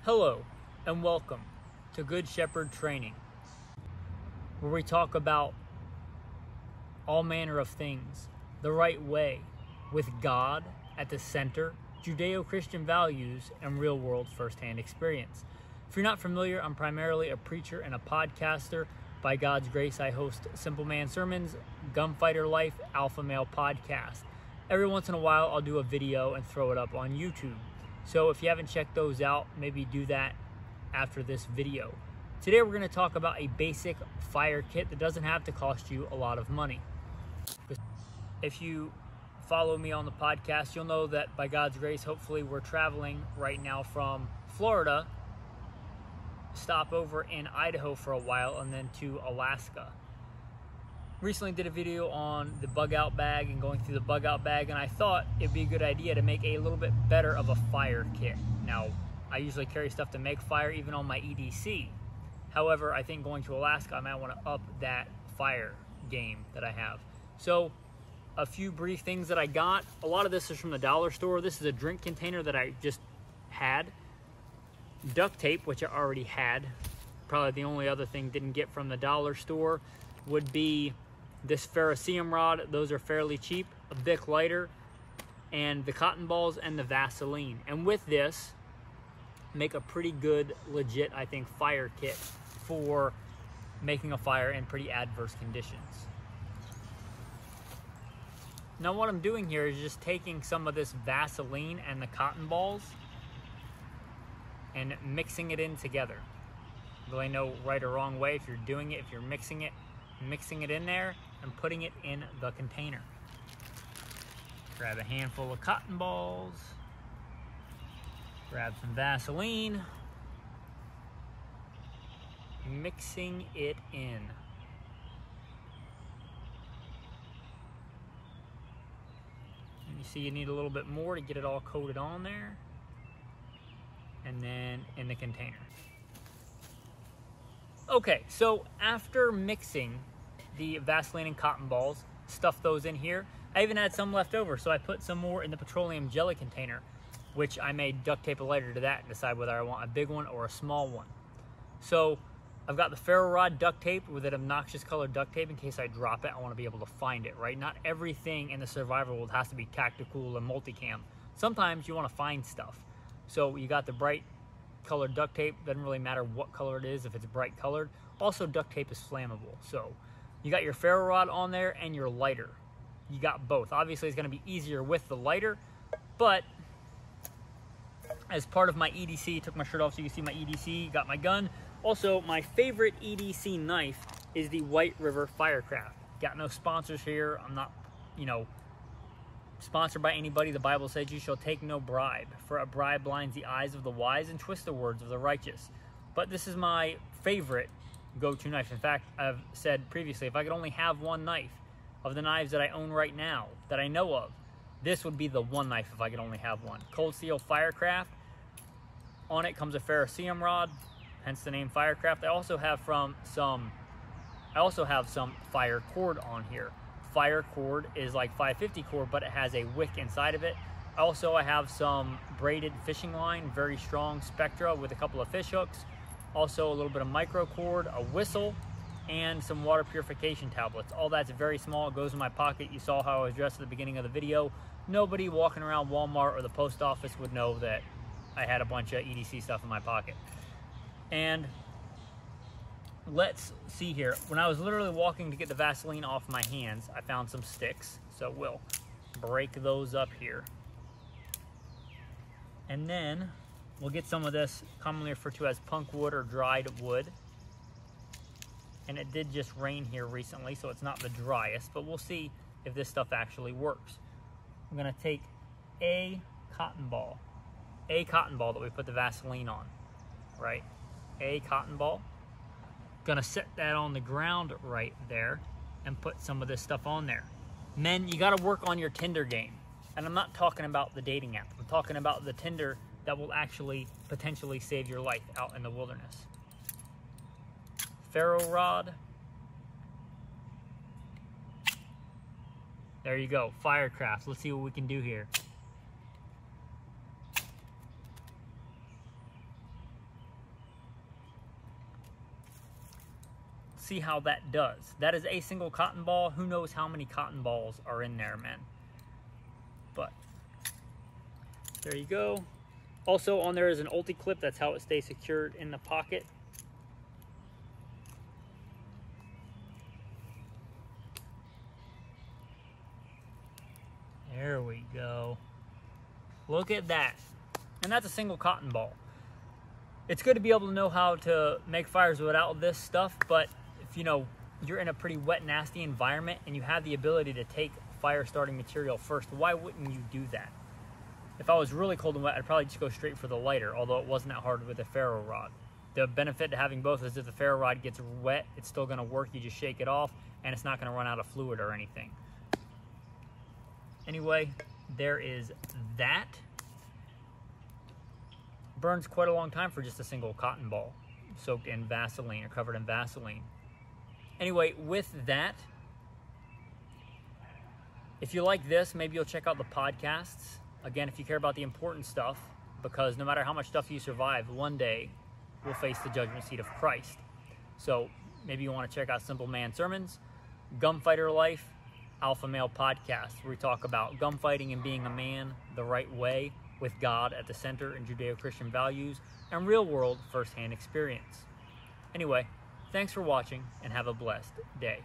Hello and welcome to Good Shepherd Training, where we talk about all manner of things the right way, with God at the center, Judeo-Christian values, and real-world first-hand experience. If you're not familiar, I'm primarily a preacher and a podcaster. By God's grace, I host Simple Man Sermons, Gunfighter Life, Alpha Male Podcast. Every once in a while, I'll do a video and throw it up on YouTube. So if you haven't checked those out, maybe do that after this video. Today, we're going to talk about a basic fire kit that doesn't have to cost you a lot of money. If you follow me on the podcast, you'll know that by God's grace, hopefully we're traveling right now from Florida, stop over in Idaho for a while, and then to Alaska. Recently did a video on the bug out bag and going through the bug out bag, and I thought it'd be a good idea to make a little bit better of a fire kit. Now, I usually carry stuff to make fire even on my EDC. However, I think going to Alaska, I might want to up that fire game that I have. So, a few brief things that I got. A lot of this is from the dollar store. This is a drink container that I just had. Duct tape, which I already had. Probably the only other thing didn't get from the dollar store would be this ferrocerium rod. Those are fairly cheap. A Bic lighter, and the cotton balls and the Vaseline. And with this, make a pretty good, legit, I think, fire kit for making a fire in pretty adverse conditions. Now what I'm doing here is just taking some of this Vaseline and the cotton balls and mixing it in together. Really no right or wrong way if you're doing it. If you're mixing it in there and putting it in the container. Grab a handful of cotton balls, grab some Vaseline, mixing it in. And you see you need a little bit more to get it all coated on there, and then in the container. Okay, so after mixing the Vaseline and cotton balls, stuff those in here. I even had some left over, so I put some more in the petroleum jelly container, which I made duct tape a lighter to that and decide whether I want a big one or a small one. So I've got the ferro rod duct tape with an obnoxious colored duct tape in case I drop it. I want to be able to find it, right? Not everything in the survival world has to be tactical and multicam. Sometimes you want to find stuff. So you got the bright colored duct tape. Doesn't really matter what color it is if it's bright colored. Also, duct tape is flammable. So you got your ferro rod on there and your lighter. You got both. Obviously, it's going to be easier with the lighter, but as part of my EDC, took my shirt off so you can see my EDC, got my gun. Also, my favorite EDC knife is the White River Firecraft. Got no sponsors here. I'm not, sponsored by anybody. The Bible says you shall take no bribe, for a bribe blinds the eyes of the wise and twists the words of the righteous. But this is my favorite go-to knife. In fact, I've said previously, if I could only have one knife of the knives that I own right now, that I know of, this would be the one knife if I could only have one. Cold Steel Firecraft. On it comes a ferrocerium rod, hence the name Firecraft. I also have some fire cord on here. Fire cord is like 550 cord, but it has a wick inside of it. Also, I have some braided fishing line, very strong Spectra with a couple of fish hooks. Also, a little bit of micro cord, a whistle, and some water purification tablets. All that's very small. It goes in my pocket. You saw how I was dressed at the beginning of the video. Nobody walking around Walmart or the post office would know that I had a bunch of EDC stuff in my pocket. And let's see here. When I was literally walking to get the Vaseline off my hands, I found some sticks. So we'll break those up here. And then we'll get some of this commonly referred to as punk wood or dried wood. And it did just rain here recently, so it's not the driest, but we'll see if this stuff actually works. I'm gonna take a cotton ball that we put the Vaseline on, right? A cotton ball. Gonna set that on the ground right there and put some of this stuff on there. Men, you gotta work on your Tinder game. And I'm not talking about the dating app. I'm talking about the Tinder that will actually potentially save your life out in the wilderness. Ferro rod. There you go, Firecraft. Let's see what we can do here. see how that does. That is a single cotton ball. Who knows how many cotton balls are in there, man. But there you go. Also on there is an ulti clip. That's how it stays secured in the pocket. There we go. Look at that. And that's a single cotton ball. It's good to be able to know how to make fires without this stuff, but if you're in a pretty wet, nasty environment and you have the ability to take fire starting material first, why wouldn't you do that? If I was really cold and wet, I'd probably just go straight for the lighter, although it wasn't that hard with a ferro rod. The benefit to having both is if the ferro rod gets wet, it's still going to work. You just shake it off and it's not going to run out of fluid or anything. Anyway, there is that. Burns quite a long time for just a single cotton ball soaked in Vaseline or covered in Vaseline. Anyway, with that, if you like this, maybe you'll check out the podcasts. Again, if you care about the important stuff, because no matter how much stuff you survive, one day we'll face the judgment seat of Christ. So maybe you want to check out Simple Man Sermons, Gunfighter Life, Alpha Male Podcast, where we talk about gunfighting and being a man the right way, with God at the center and Judeo-Christian values, and real-world first-hand experience. Anyway, thanks for watching, and have a blessed day.